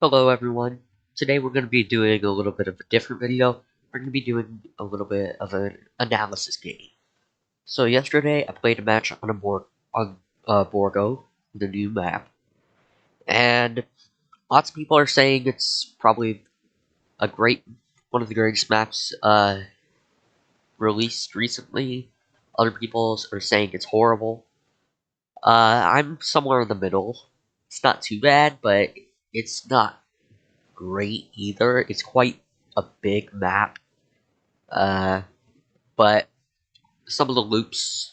Hello everyone. Today we're going to be doing a little bit of a different video. We're going to be doing a little bit of an analysis game. So yesterday I played a match on Borgo, the new map, and lots of people are saying it's probably one of the greatest maps released recently. Other people are saying it's horrible. I'm somewhere in the middle. It's not too bad, but it's not great either. It's quite a big map, uh, but some of the loops,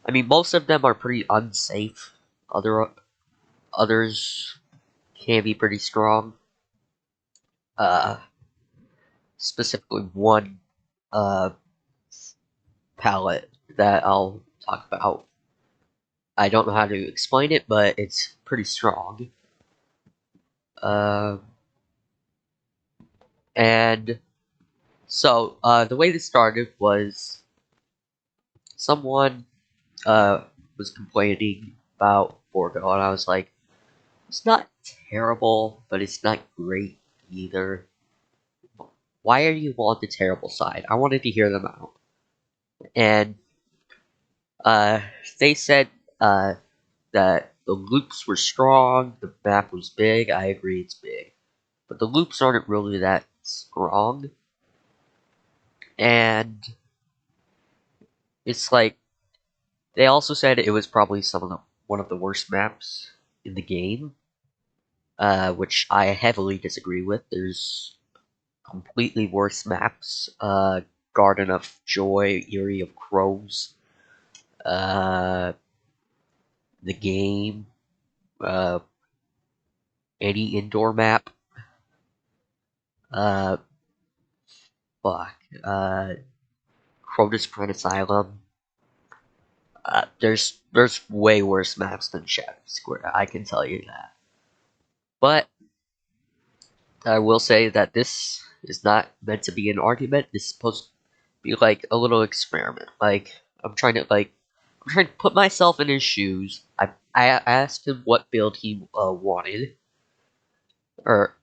I mean, most of them are pretty unsafe. Others can be pretty strong. Uh, Specifically one uh, palette that I'll talk about. I don't know how to explain it, but it's pretty strong. Uh, and so the way this started was someone was complaining about Borgo, and I was like, it's not terrible, but it's not great either. Why are you on the terrible side? I wanted to hear them out. And uh, they said that the loops were strong, the map was big. I agree it's big. But the loops aren't really that strong. And it's like, they also said it was probably one of the worst maps in the game, which I heavily disagree with. There's completely worse maps. Garden of Joy, Eerie of Crows, uh, the game, uh, any indoor map, uh, fuck, Crotus Prime Asylum. There's way worse maps than Shadow Square. I can tell you that. But I will say that this is not meant to be an argument. This is supposed to be like a little experiment. I'm trying to put myself in his shoes. I asked him what build he wanted, or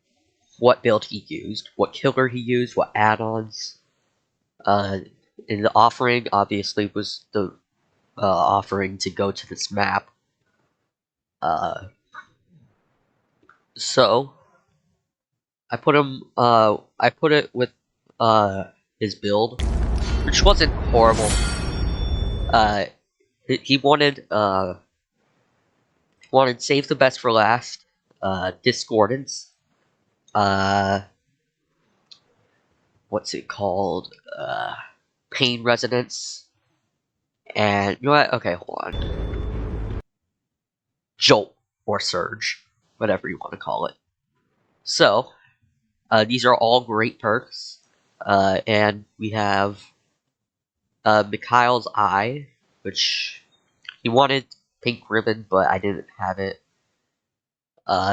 what build he used, what killer he used, what add-ons. Uh, and the offering obviously was the offering to go to this map. Uh, so I put it with his build, which wasn't horrible. Uh, he wanted save the best for last, discordance, uh, what's it called? Pain resonance, and you know what? Okay, hold on. Jolt or surge, whatever you want to call it. So, these are all great perks, and we have Mikhail's Eye, which he wanted pink ribbon, but I didn't have it,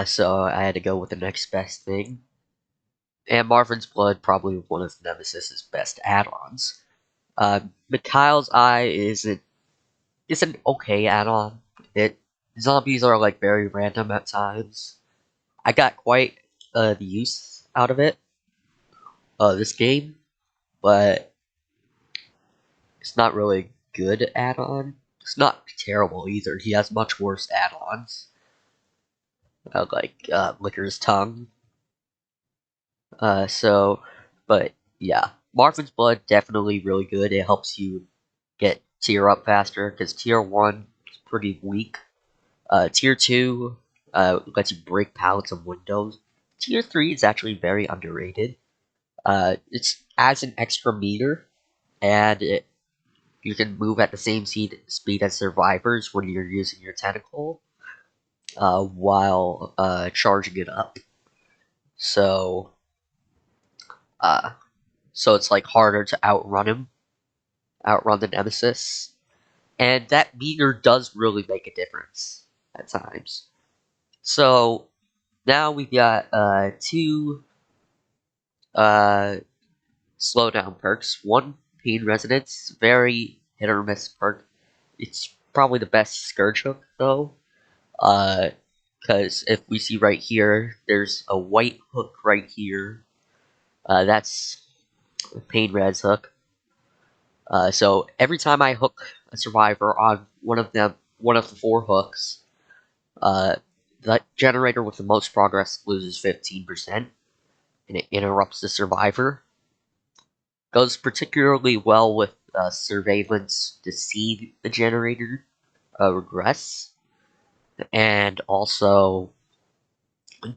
so I had to go with the next best thing. And Marvin's Blood, probably one of Nemesis's best add-ons. Mikhail's Eye is an okay add-on. Zombies are like very random at times. I got quite the use out of it, this game, but it's not really good add-on. It's not terrible either. He has much worse add-ons, like Licker's Tongue. But yeah, Marvin's Blood definitely really good. It helps you get tier up faster because tier 1 is pretty weak. Tier 2 lets you break pallets and windows. Tier 3 is actually very underrated. It adds an extra meter, and you can move at the same speed as survivors when you're using your tentacle, while charging it up. So, uh, so it's like harder to outrun the Nemesis, and that meter does really make a difference at times. So now we've got two slowdown perks. One, Pain Resonance, very hit or miss perk. It's probably the best Scourge hook though. Uh, because if we see right here, there's a white hook right here. That's a Pain Red's hook. So every time I hook a survivor on one of the 4 hooks, the generator with the most progress loses 15%, and it interrupts the survivor. Goes particularly well with surveillance to see the generator regress, and also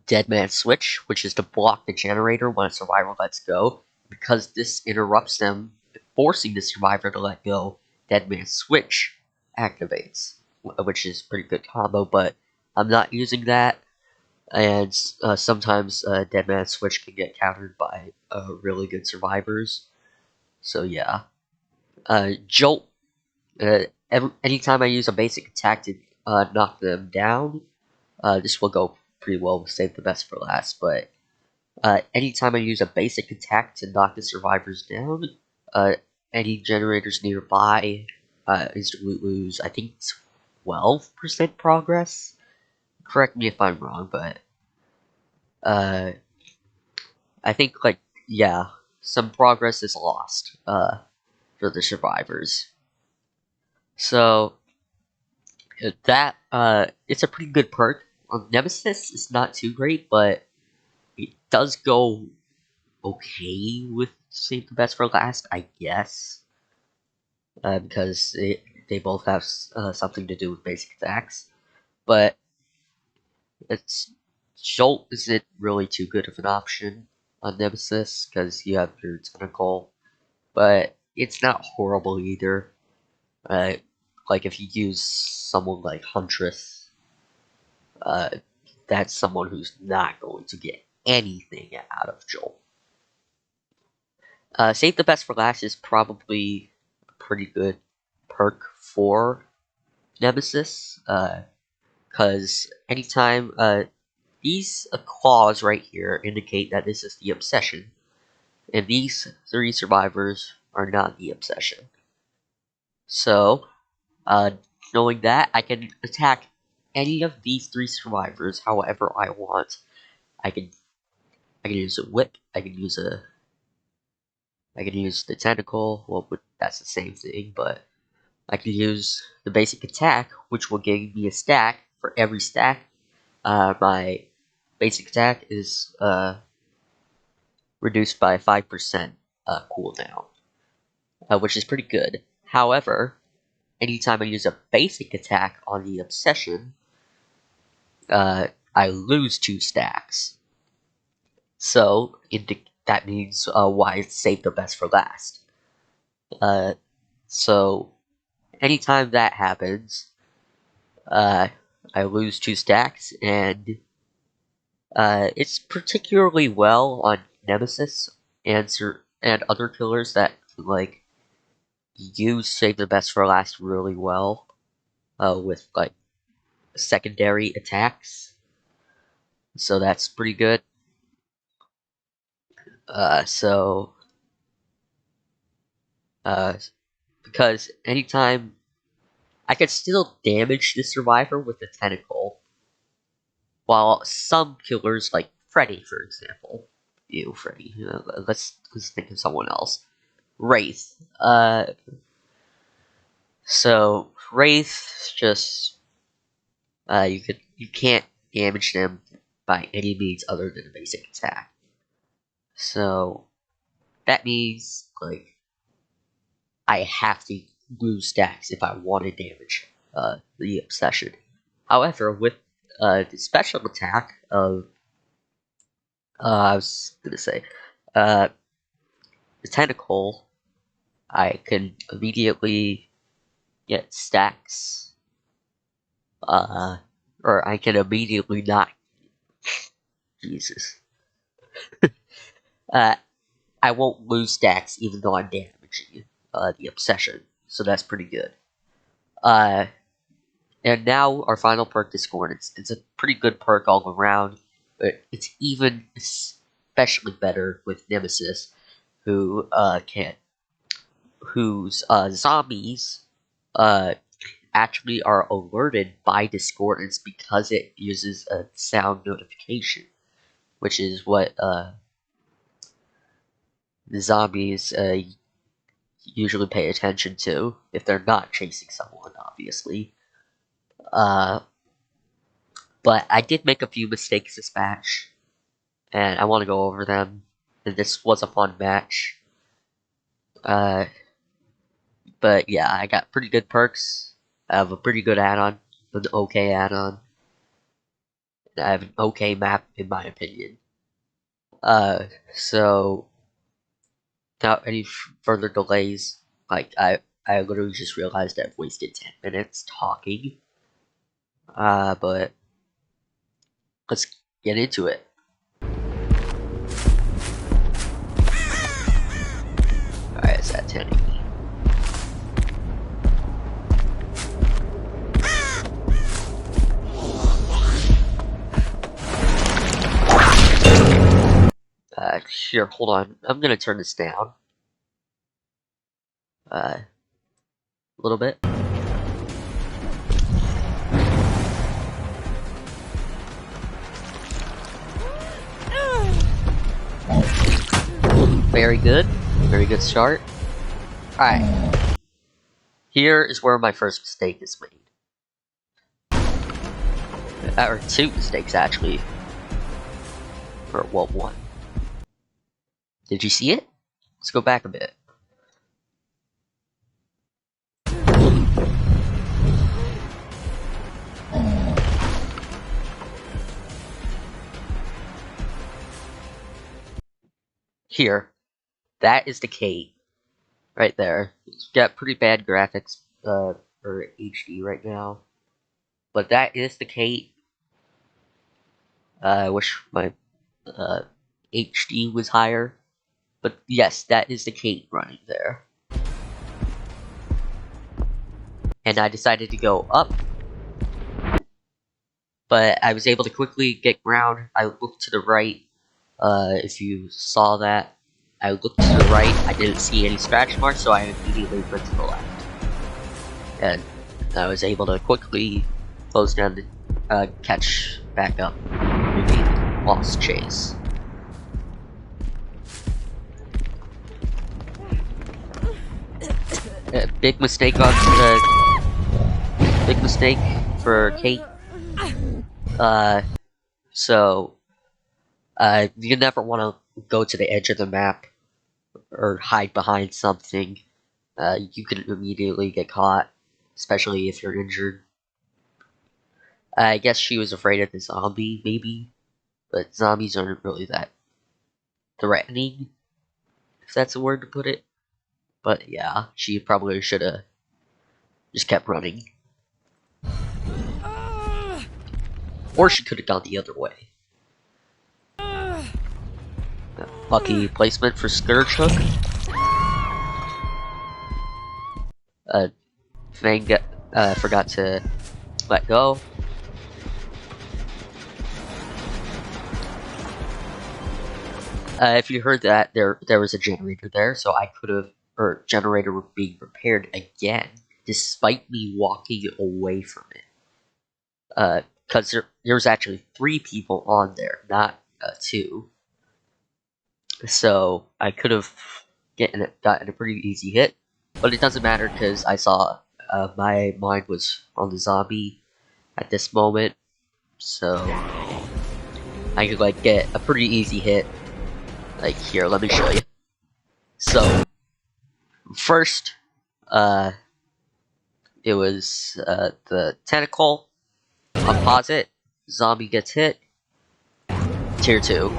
Dead Man Switch, which is to block the generator when a survivor lets go. Because this interrupts them, forcing the survivor to let go, Dead Man Switch activates, which is a pretty good combo, but I'm not using that, and sometimes Dead Man Switch can get countered by really good survivors. So yeah. Jolt, anytime I use a basic attack to knock them down, this will go pretty well with Save the Best for Last, but anytime I use a basic attack to knock the survivors down, any generators nearby instantly lose, I think, 12% progress. Correct me if I'm wrong, but I think, like, yeah, some progress is lost for the survivors. So, that, it's a pretty good perk. Nemesis is not too great, but it does go okay with Save the Best for Last, I guess, because they both have something to do with basic attacks. But it's Jolt isn't really too good of an option on Nemesis because you have your tentacle, but it's not horrible either. Uh, like if you use someone like Huntress, uh, that's someone who's not going to get anything out of Jolt. Save the Best for Last is probably a pretty good perk for Nemesis, because anytime these claws right here indicate that this is the obsession, and these 3 survivors are not the obsession. So, knowing that, I can attack any of these 3 survivors however I want. I can use a whip. I can use the tentacle. Well, that's the same thing, but I can use the basic attack, which will give me a stack. For every stack, my basic attack is reduced by 5% cooldown, which is pretty good. However, anytime I use a basic attack on the obsession, I lose 2 stacks. So that means why it's saved the best for last. So anytime that happens, I lose 2 stacks, and it's particularly well on Nemesis and other killers that like use Save the Best for Last really well with like secondary attacks. So that's pretty good. So because anytime I can still damage the survivor with the tentacle, while some killers like Freddy, for example, Freddy. Let's think of someone else. Wraith. So Wraith just you can't damage them by any means other than a basic attack. So that means like I have to lose stacks if I want to damage the obsession. However, with the special attack of I was gonna say the tentacle, I can immediately get stacks, or I can immediately not. Jesus. Uh, I won't lose stacks even though I'm damaging the obsession, so that's pretty good. Uh, and now our final perk, Discordance. It's a pretty good perk all around, but it's even especially better with Nemesis, whose zombies actually are alerted by discordance because it uses a sound notification, which is what the zombies usually pay attention to if they're not chasing someone, obviously. But I did make a few mistakes this match, and I want to go over them. And this was a fun match. But yeah, I got pretty good perks. I have a pretty good add-on, an okay add-on. And I have an okay map, in my opinion. So without any further delays, like I literally just realized I've wasted 10 minutes talking. But let's get into it. Alright, it's at 1080. Here, hold on. I'm gonna turn this down. A little bit. Very good. Very good start. Alright. Here is where my first mistake is made. Or two mistakes, actually. Or, well, one. Did you see it? Let's go back a bit. Here. That is the Kate. Right there. It's got pretty bad graphics for HD right now. But that is the Kate. I wish my HD was higher. But yes, that is the Kate running there. And I decided to go up. But I was able to quickly get ground. I looked to the right. If you saw that, I looked to the right. I didn't see any scratch marks, so I immediately went to the left. And I was able to quickly close down the catch back up. Maybe lost chase. Big mistake on the big mistake for Kate. So you never want to go to the edge of the map or hide behind something. You could immediately get caught, especially if you're injured. I guess she was afraid of the zombie, maybe, but zombies aren't really that threatening, if that's a word to put it. But yeah, she probably should have just kept running. Or she could have gone the other way. Lucky placement for Scourge Hook. Fang forgot to let go. If you heard that, there was a generator there, so I could have, or generator being repaired again, despite me walking away from it. Because there was actually 3 people on there, not 2. So I could have gotten a pretty easy hit, but it doesn't matter because I saw my mind was on the zombie at this moment, so I could like get a pretty easy hit. Like here, let me show you. So first, it was the tentacle. Unpause it. Zombie gets hit. Tier 2.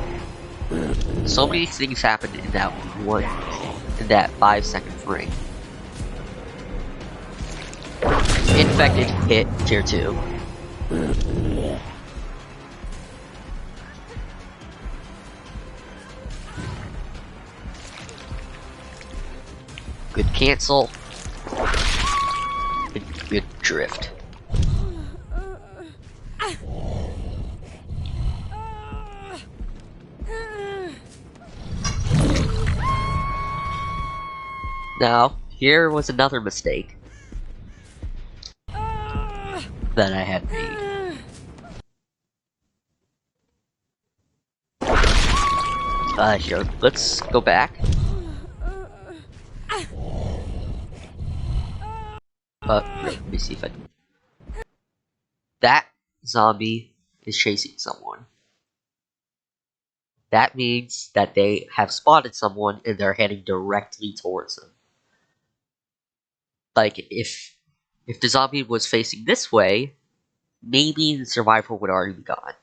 So many things happened in that 5-second frame. Infected hit tier 2. Good cancel. Good drift. Now, here was another mistake. that I had made. Here, let's go back. Let me see if I can. That zombie is chasing someone. That means that they have spotted someone and they're heading directly towards them. Like, if the zombie was facing this way, maybe the survivor would already be gone.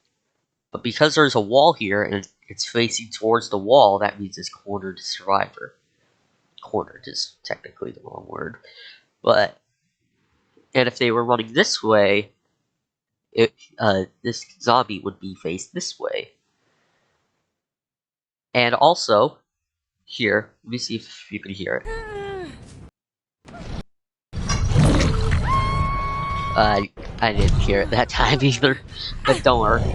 But because there's a wall here and it's facing towards the wall, that means it's cornered the survivor. Cornered is technically the wrong word. But, and if they were running this way, this zombie would be faced this way. And also, here, let me see if you can hear it. I didn't hear it that time either, but don't worry.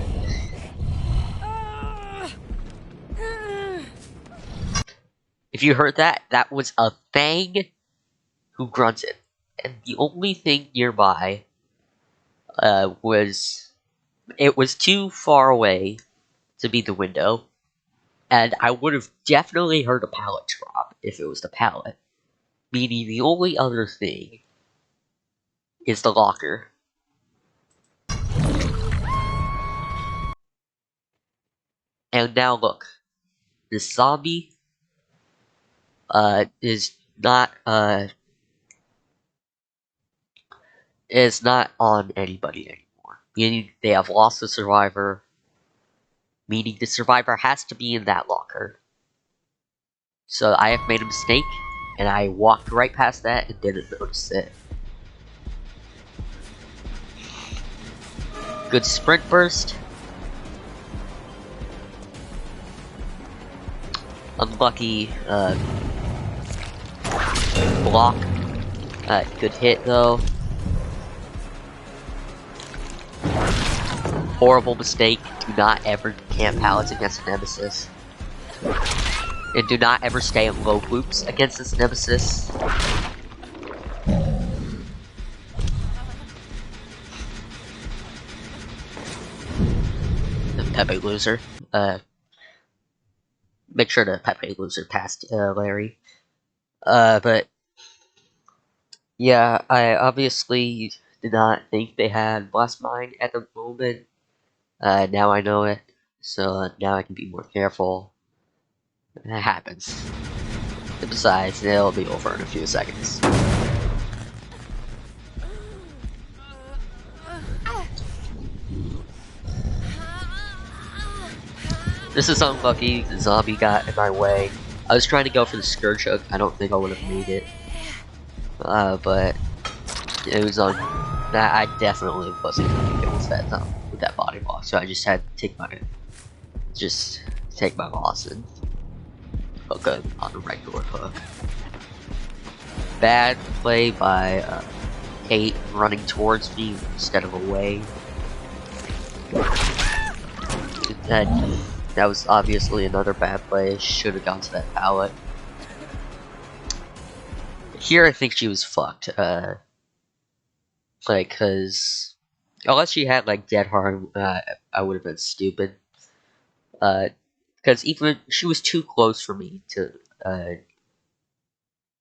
If you heard that, that was a Fang who grunted. And the only thing nearby was too far away to be the window, and I would have definitely heard a pallet drop if it was the pallet. Meaning the only other thing is the locker. And now look, this zombie is not on anybody anymore. Meaning they have lost the survivor. Meaning the survivor has to be in that locker. So I have made a mistake, and I walked right past that and didn't notice it. Good sprint burst. Unlucky block. Good hit though. Horrible mistake. Do not ever camp pallets against a nemesis. And do not ever stay in low loops against this nemesis. Pepe loser. Make sure to Pepe loser past Larry. But yeah, I obviously did not think they had Blast Mine at the moment. Now I know it, so now I can be more careful. It happens. And besides, it'll be over in a few seconds. This is unlucky. The zombie got in my way. I was trying to go for the Scourge Hook. I don't think I would have made it. But it was on. I definitely wasn't going to kill with that body block, so I just had to take my loss and hook it on the regular hook. Bad play by Kate running towards me instead of away. That was obviously another bad play. Should have gone to that pallet. Here, I think she was fucked. Like, cause unless she had like dead hard, I would have been stupid. Cause even she was too close for me to.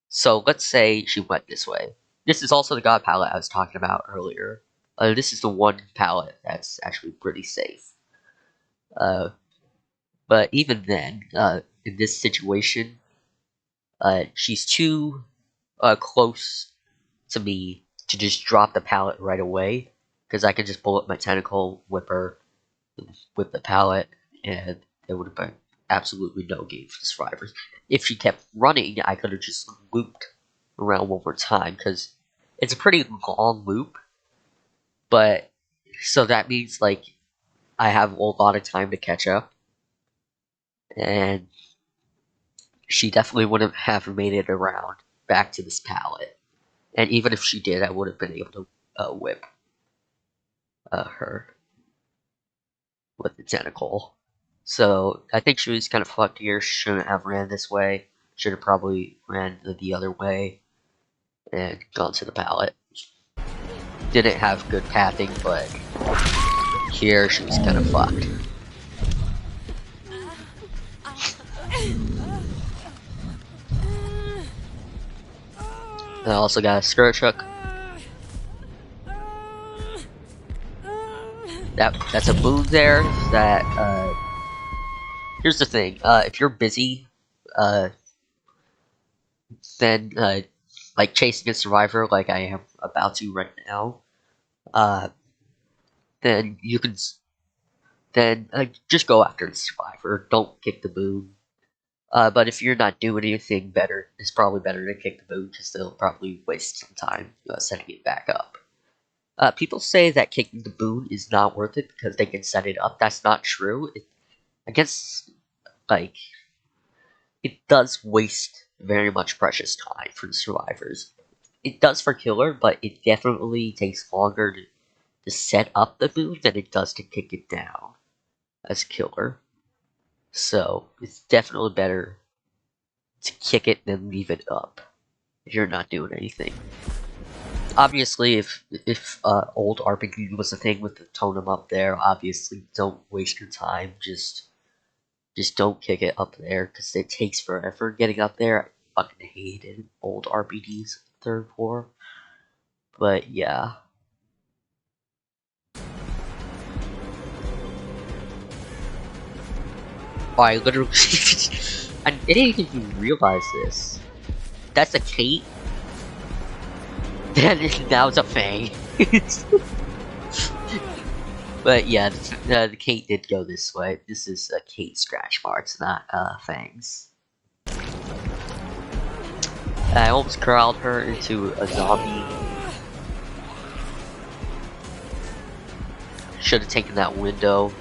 So let's say she went this way. This is also the god palette I was talking about earlier. This is the one palette that's actually pretty safe. But even then, in this situation, she's too close to me to just drop the pallet right away, because I could just pull up my tentacle, whip her with the pallet, and it would have been absolutely no game for the survivors. If she kept running, I could have just looped around one more time, because it's a pretty long loop, but so that means like I have a lot of time to catch up, and she definitely wouldn't have made it around back to this pallet. And even if she did, I would have been able to whip her with the tentacle. So I think she was kind of fucked here. Shouldn't have ran this way. Should have probably ran the other way and gone to the pallet. didn't have good pathing, but here she was kind of fucked. I also got a skirt hook. That's a boon there. That here's the thing. If you're busy, then like chasing a survivor, like I am about to right now, then you can just go after the survivor. Don't kick the boon. But if you're not doing anything better, it's probably better to kick the boon because they'll probably waste some time setting it back up. People say that kicking the boon is not worth it because they can set it up. That's not true. I guess, like, it does waste very much precious time for the survivors. It does for killer, but it definitely takes longer to set up the boon than it does to kick it down as killer. So, it's definitely better to kick it than leave it up if you're not doing anything. Obviously, if old RPG was a thing with the totem up there, obviously don't waste your time. Just don't kick it up there because it takes forever getting up there. I fucking hated old RPGs third floor, but yeah. I literally, I didn't even realize this. That's a Kate. Then now it's a Fang. But yeah, the Kate did go this way. This is a Kate scratch marks, not Fangs. I almost corralled her into a zombie. Should have taken that window.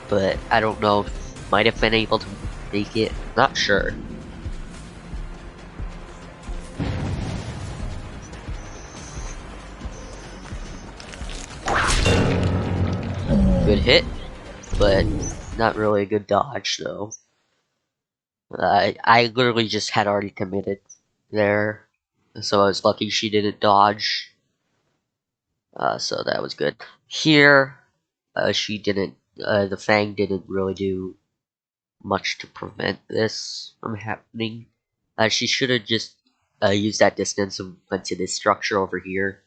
But I don't know. Might have been able to make it. Not sure. Good hit, but not really a good dodge, though. I literally just had already committed there, so I was lucky she didn't dodge. So that was good. Here, she didn't. The Fang didn't really do much to prevent this from happening. She should have just used that distance and went to this structure over here,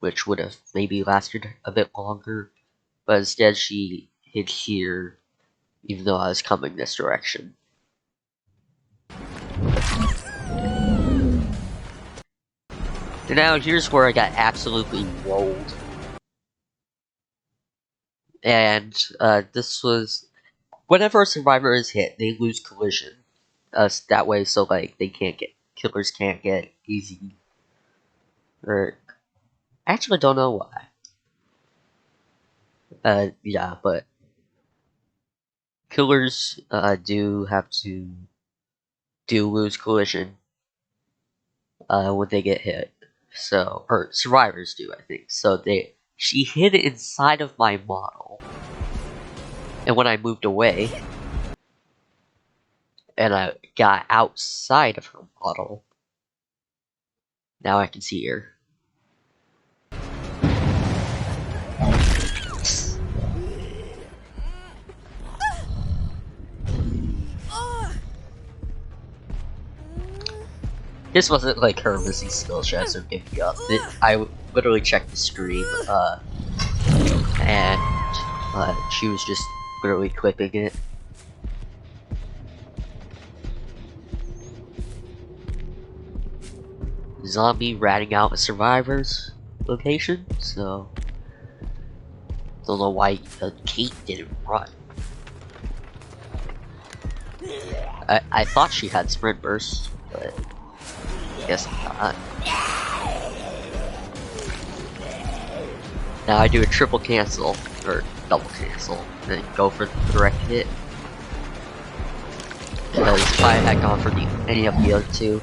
which would have maybe lasted a bit longer. But instead, she hid here, even though I was coming this direction. And now here's where I got absolutely rolled. And this was whenever a survivor is hit, they lose collision. That way, so like killers can't get easy. Or I actually don't know why. Yeah, but killers do lose collision when they get hit. So, or survivors do, I think. So she hid inside of my model, and when I moved away, and I got outside of her model, now I can see her. This wasn't like her missing skill checks or giving up. I literally checked the stream, and she was just literally clipping it. Zombie ratting out a survivor's location, so don't know why Kate didn't run. I thought she had sprint burst, but I guess not. Now I do a triple cancel, or double cancel, and then go for the direct hit. Because if I had gone for any of the other two,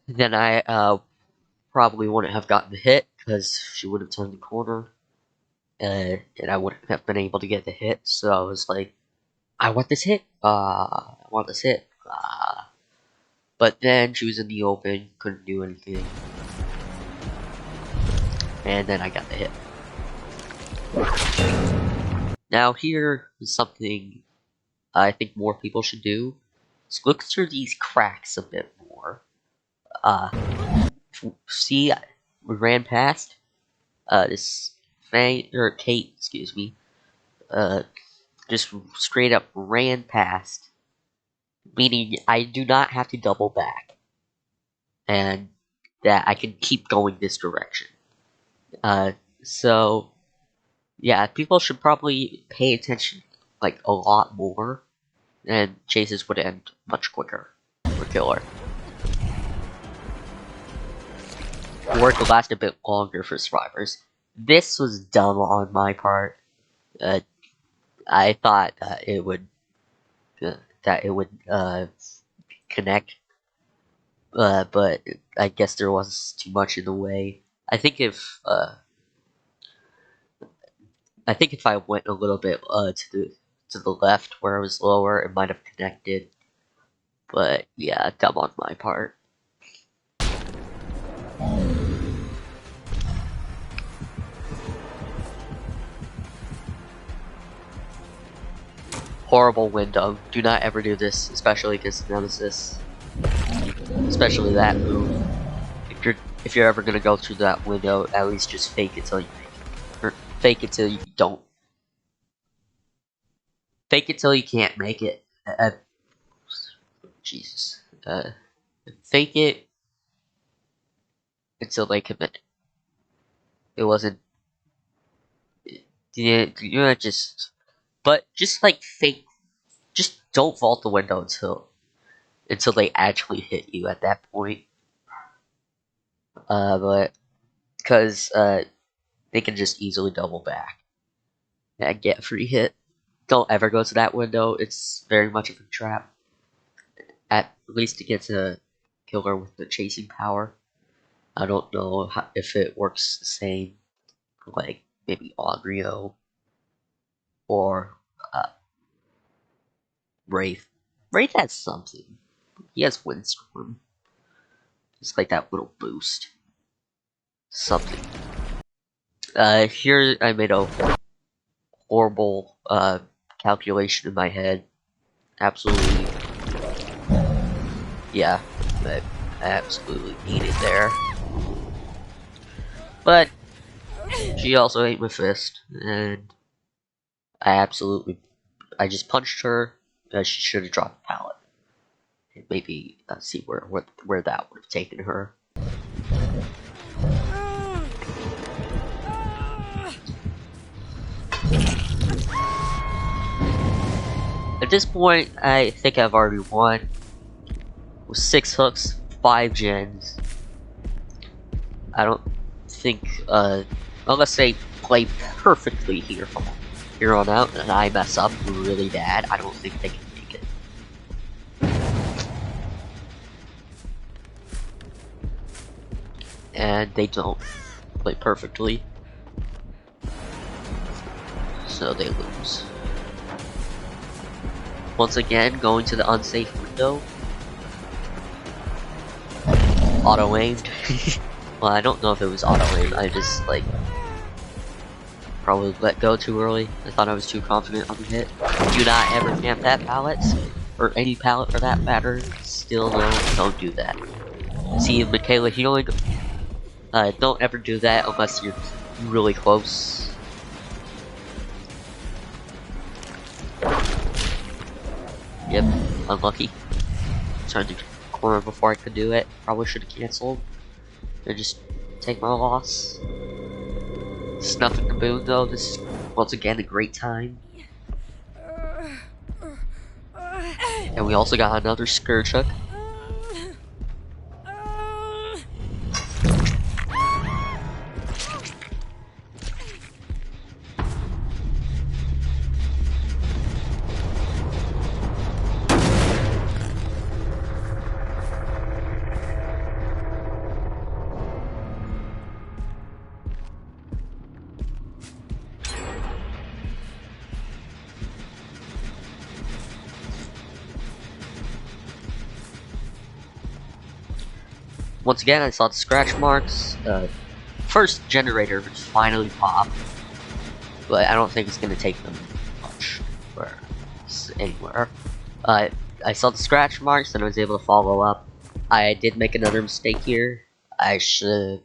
then I probably wouldn't have gotten the hit, because she would have turned the corner, and I wouldn't have been able to get the hit, so I was like, I want this hit. I want this hit. But then she was in the open, couldn't do anything. And then I got the hit. Now here is something I think more people should do. So look through these cracks a bit more. See, we ran past this Kate, excuse me, just straight up ran past, meaning I do not have to double back, and that I can keep going this direction. So yeah, people should probably pay attention like a lot more, and chases would end much quicker for killer. Or it could last a bit longer for survivors. This was dumb on my part. I thought it would connect, but I guess there was too much in the way. I think if I went a little bit to the left where it was lower, it might have connected. But yeah, dumb on my part. Horrible window. Do not ever do this, especially against Nemesis. Especially that move. If you're ever gonna go through that window, at least just fake it till you make it. Or fake it till you don't. Fake it till you can't make it. Jesus. Fake it until they commit. It wasn't. You're just. But just like fake. Just don't vault the window until they actually hit you at that point. But because they can just easily double back and get free hit. Don't ever go to that window. It's very much of a trap. At least to get to killer with the chasing power. I don't know if it works the same, like maybe Agrio or Wraith. Wraith has something. He has Windstorm. Just like that little boost. Something. Here I made a horrible calculation in my head. Absolutely. Yeah, I absolutely need it there. But she also ate my fist, and I just punched her. She should have dropped the pallet. And maybe see where that would have taken her. At this point, I think I've already won. With 6 hooks, 5 gens. I don't think, unless they play perfectly here from here on out, and I mess up really bad, I don't think they can make it. And they don't play perfectly, so they lose. Once again, going to the unsafe window. Auto-aimed. Well, I don't know if it was auto-aimed, I just, like, probably let go too early. I thought I was too confident on the hit. Do not ever camp that pallet, or any pallet for that matter. Still, don't do that. See Michaela healing? Don't ever do that unless you're really close. Yep, unlucky. Turned the corner before I could do it. Probably should have canceled. Or just take my loss. Snuff in the boon though. This is once again a great time. And we also got another Scourge Hook. Once again, I saw the scratch marks. First generator finally popped, but I don't think it's gonna take them much or anywhere. I saw the scratch marks and I was able to follow up. I did make another mistake here. I should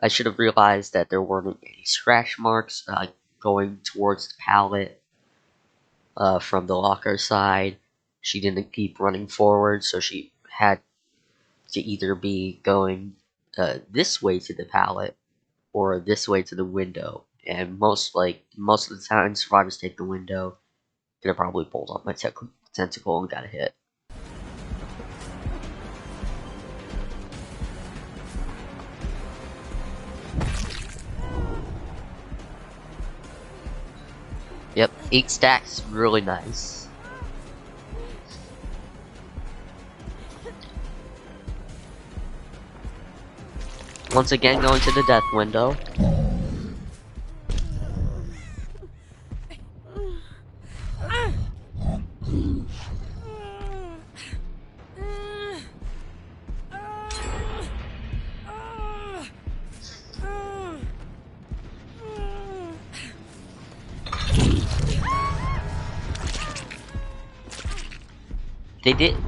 have realized that there weren't any scratch marks going towards the pallet from the locker side. She didn't keep running forward, so she had to either be going this way to the pallet or this way to the window. And most of the time, survivors take the window. Could have probably pulled off my tentacle and got a hit. Yep, 8 stacks, really nice. Once again, going to the death window.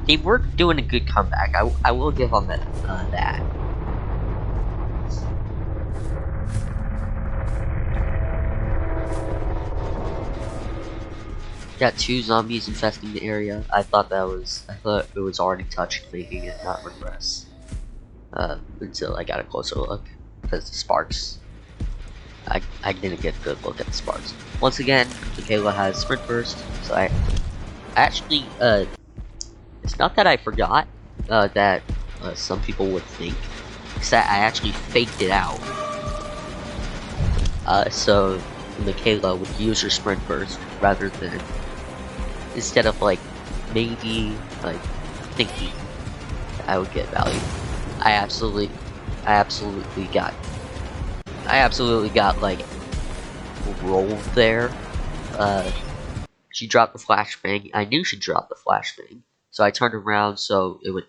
They were doing a good comeback. I will give them that. Got 2 zombies infesting the area. I thought it was already touched, making it not regress. Until I got a closer look, because the sparks. I didn't get a good look at the sparks. Once again, Michaela has sprint burst, so I actually it's not that I forgot that some people would think, because I actually faked it out. So Michaela would use her sprint burst rather than, instead of maybe thinking I would get value. I absolutely got rolled there. She dropped the flashbang. I knew she dropped the flashbang, so I turned around so it would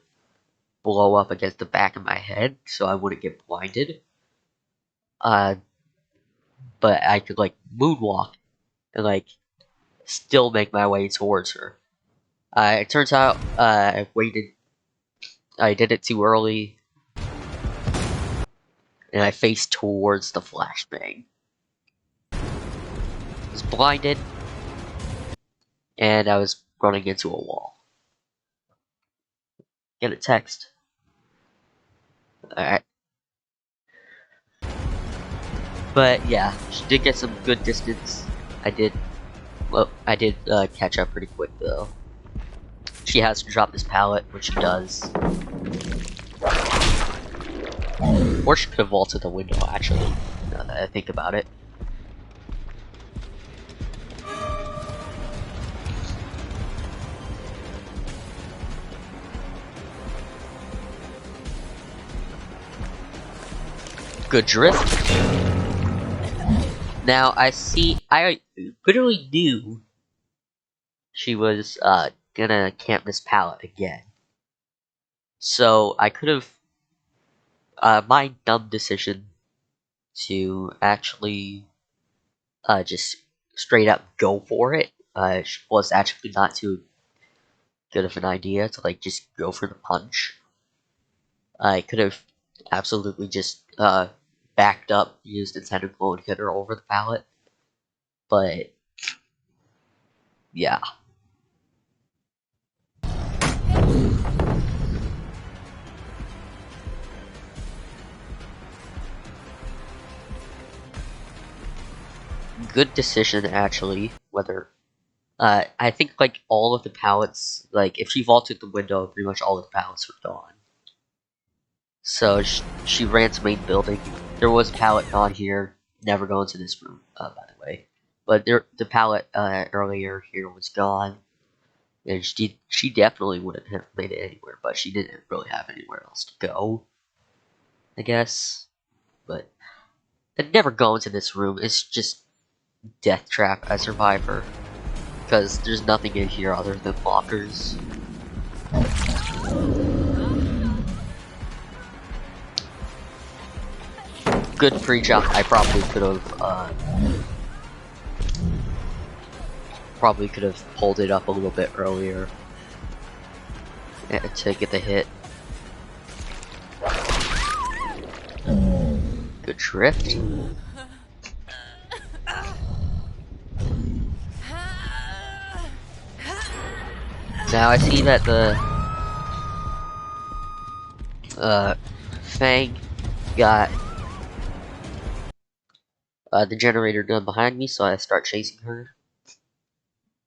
blow up against the back of my head, so I wouldn't get blinded. But I could moonwalk and still make my way towards her. It turns out I did it too early, and I faced towards the flashbang. I was blinded, and I was running into a wall. Get a text. Alright. But yeah, she did get some good distance. I did catch up pretty quick though. She has to drop this pallet, which she does. Or she could have vaulted the window, actually, now that I think about it. Good drift. Now, I literally knew she was gonna camp this pallet again. So I could have, my dumb decision to actually just straight up go for it was actually not too good of an idea to just go for the punch. I could have absolutely just backed up, used a tentacle, and hit her over the pallet. But yeah. Good decision, actually. Whether I think all of the pallets, if she vaulted the window, pretty much all of the pallets were gone. So she ran to main building. There was a pallet gone here. Never go into this room, by the way. But the pallet earlier here was gone, and she definitely wouldn't have made it anywhere. But she didn't really have anywhere else to go, I guess. But I'd never go into this room. It's just death trap as survivor, because there's nothing in here other than lockers. Good pre-jump. I probably could have pulled it up a little bit earlier to get the hit. Good drift. Now I see that the Fang got the generator done behind me, so I start chasing her.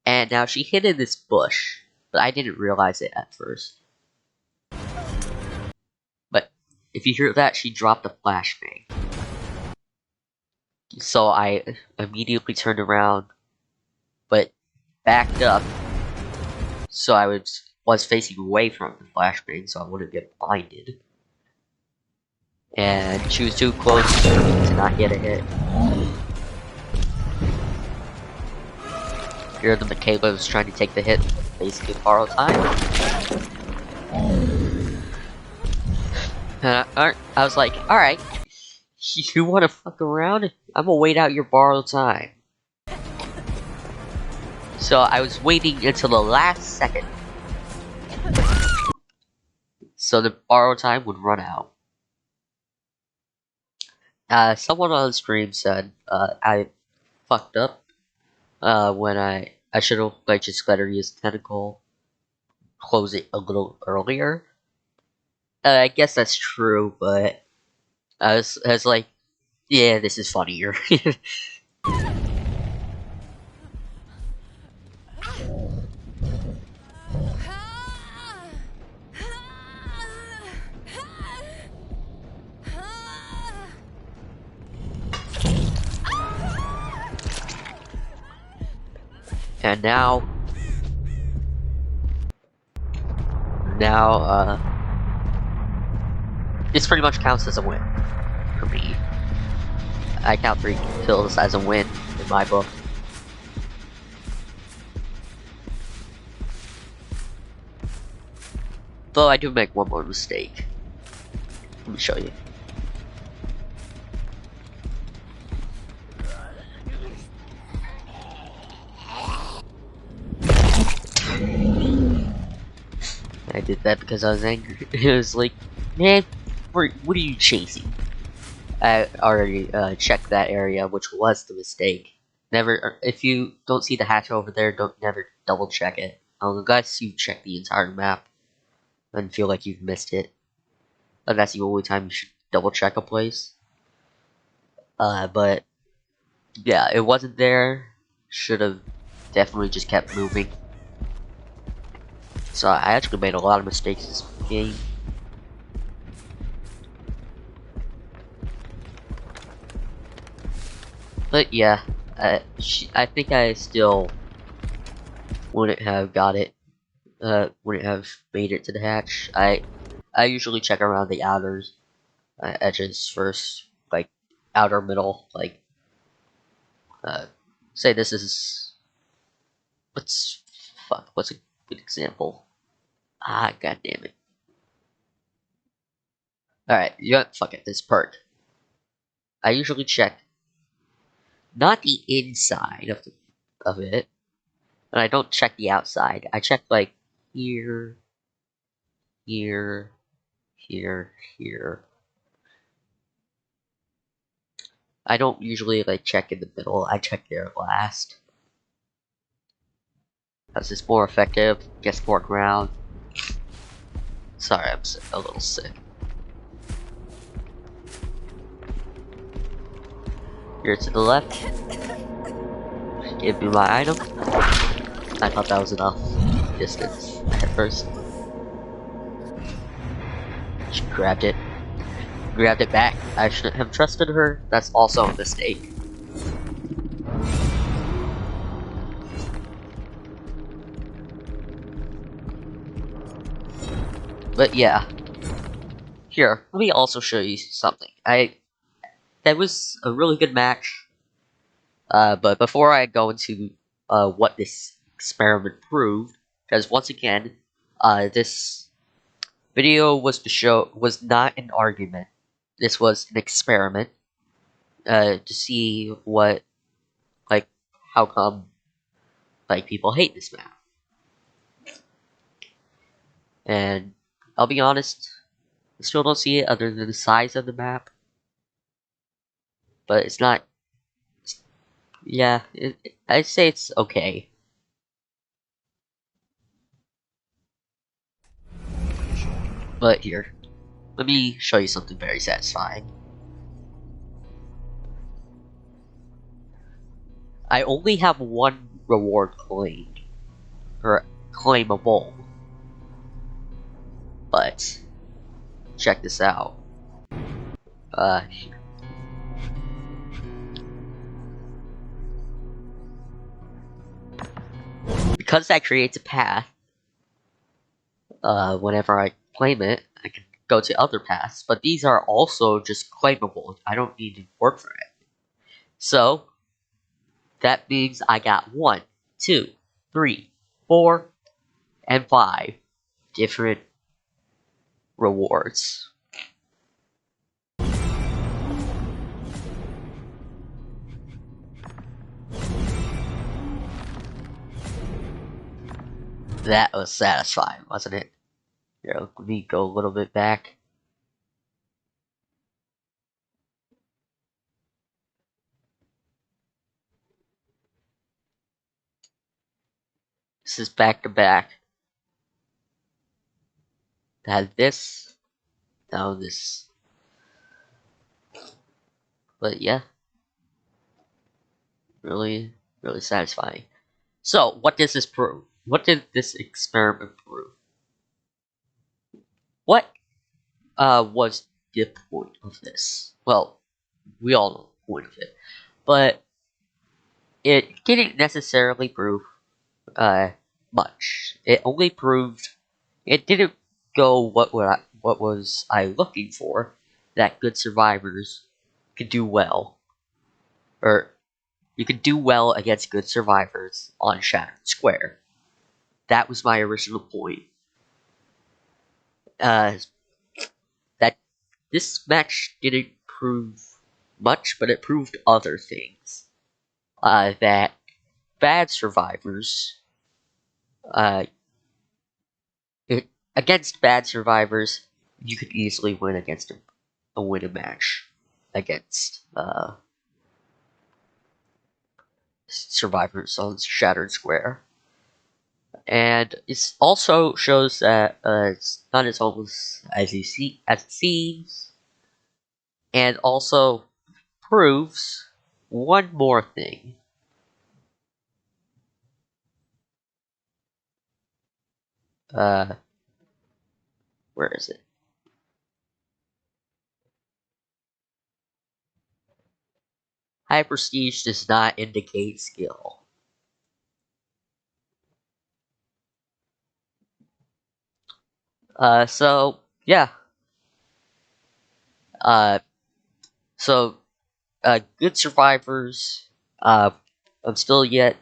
And now she hid in this bush, but I didn't realize it at first. But if you hear that, she dropped a flashbang. So I immediately turned around, but backed up, so I was facing away from the flashbang, so I wouldn't get blinded. And she was too close to not get a hit. Here the Michaela was trying to take the hit, basically borrow time. And I was like, alright, you wanna fuck around? I'm gonna wait out your borrowed time. So I was waiting until the last second, so the borrowed time would run out. Someone on the stream said, I fucked up, when I should have, like, just let her use tentacle, close it a little earlier. I guess that's true, but I was like, yeah, this is funnier. And now, this pretty much counts as a win for me. I count 3 kills as a win in my book. Though I do make one more mistake. Let me show you. I did that because I was angry. It was like, man, what are you chasing? I already checked that area, which was the mistake. Never, if you don't see the hatch over there, never double check it. Unless you check the entire map and feel like you've missed it. And that's the only time you should double check a place. But yeah, it wasn't there. Should have definitely just kept moving. So I actually made a lot of mistakes this game. But yeah, I think I still wouldn't have got it. Wouldn't have made it to the hatch. I usually check around the outers, edges first, like outer middle. Like, say this is what's a good example? Ah, god damn it. Alright, fuck it, this perk. I usually check not the inside of it, and I don't check the outside. I check like here, here, here, here. I don't usually like check in the middle. I check there last. Because it's more effective, gets more ground. Sorry, I'm a little sick. Here to the left. Give me my item. I thought that was enough distance at first. She grabbed it. Grabbed it back. I shouldn't have trusted her. That's also a mistake. But yeah. Here, let me also show you something. That was a really good match. But before I go into what this experiment proved, because once again, this video was not an argument. This was an experiment. to see what, like, how come, like, people hate this map. And I'll be honest, I still don't see it other than the size of the map. But it's not, yeah, I'd say it's okay. But here, let me show you something very satisfying. I only have one reward claimed, or claimable. But, check this out. Uh, because that creates a path, whenever I claim it, I can go to other paths, but these are also just claimable. I don't need to work for it. So, that means I got 1, 2, 3, 4, and 5 different rewards. That was satisfying, wasn't it? Here, let me go a little bit back. This is back to back. Had this, now this. But yeah, really, really satisfying. So, what does this prove? What did this experiment prove? What was the point of this? Well, we all know the point of it, but it didn't necessarily prove much. It only proved it didn't go what was I looking for, that good survivors could do well, or you could do well against good survivors on Shattered Square. That was my original point. That this match didn't prove much, but it proved other things. That bad survivors, uh, against bad survivors, you could easily win against a winning match against survivors on Shattered Square. And it also shows that it's not as hopeless as it seems, and also proves one more thing. Uh, where is it? High prestige does not indicate skill. So yeah. Uh, so good survivors. Uh, I'm still yet.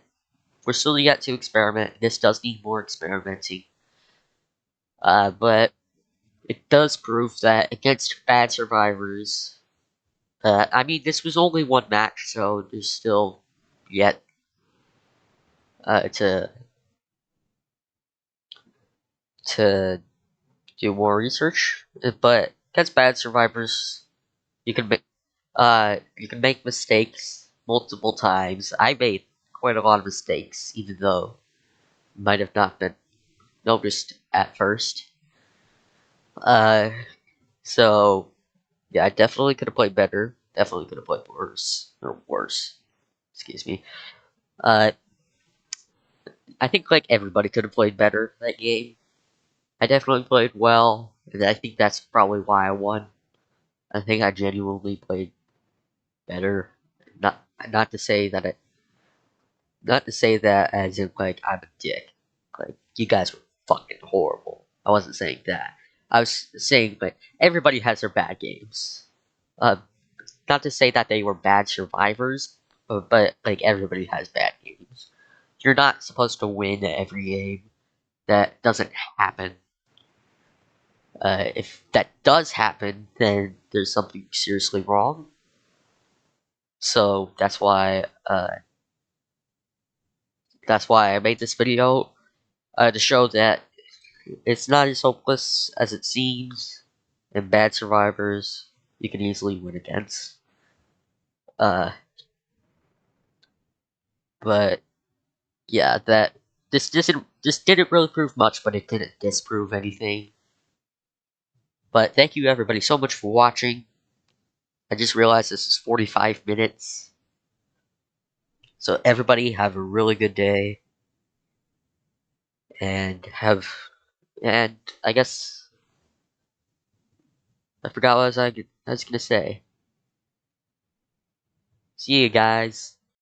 We're still yet to experiment. This does need more experimenting. But it does prove that against bad survivors. I mean, this was only one match, so there's still yet to do more research. But against bad survivors, you can make mistakes multiple times. I made quite a lot of mistakes, even though might have not been noticed at first. Uh, so yeah, I definitely could have played better. Definitely could have played worse or worse. Excuse me. Uh, I think like everybody could have played better that game. I definitely played well, and I think that's probably why I won. I think I genuinely played better. Not not to say that not to say that as in like I'm a dick. Like you guys were fucking horrible. I wasn't saying that. I was saying like everybody has their bad games. Uh, not to say that they were bad survivors, but like everybody has bad games. You're not supposed to win every game. That doesn't happen. If that does happen, then there's something seriously wrong. So that's why I made this video to show that it's not as hopeless as it seems, and bad survivors you can easily win against. Uh, but yeah, that this didn't really prove much, but it didn't disprove anything. But thank you everybody so much for watching. I just realized this is 45 minutes. So everybody have a really good day, and I guess I forgot what I was gonna say. See you guys.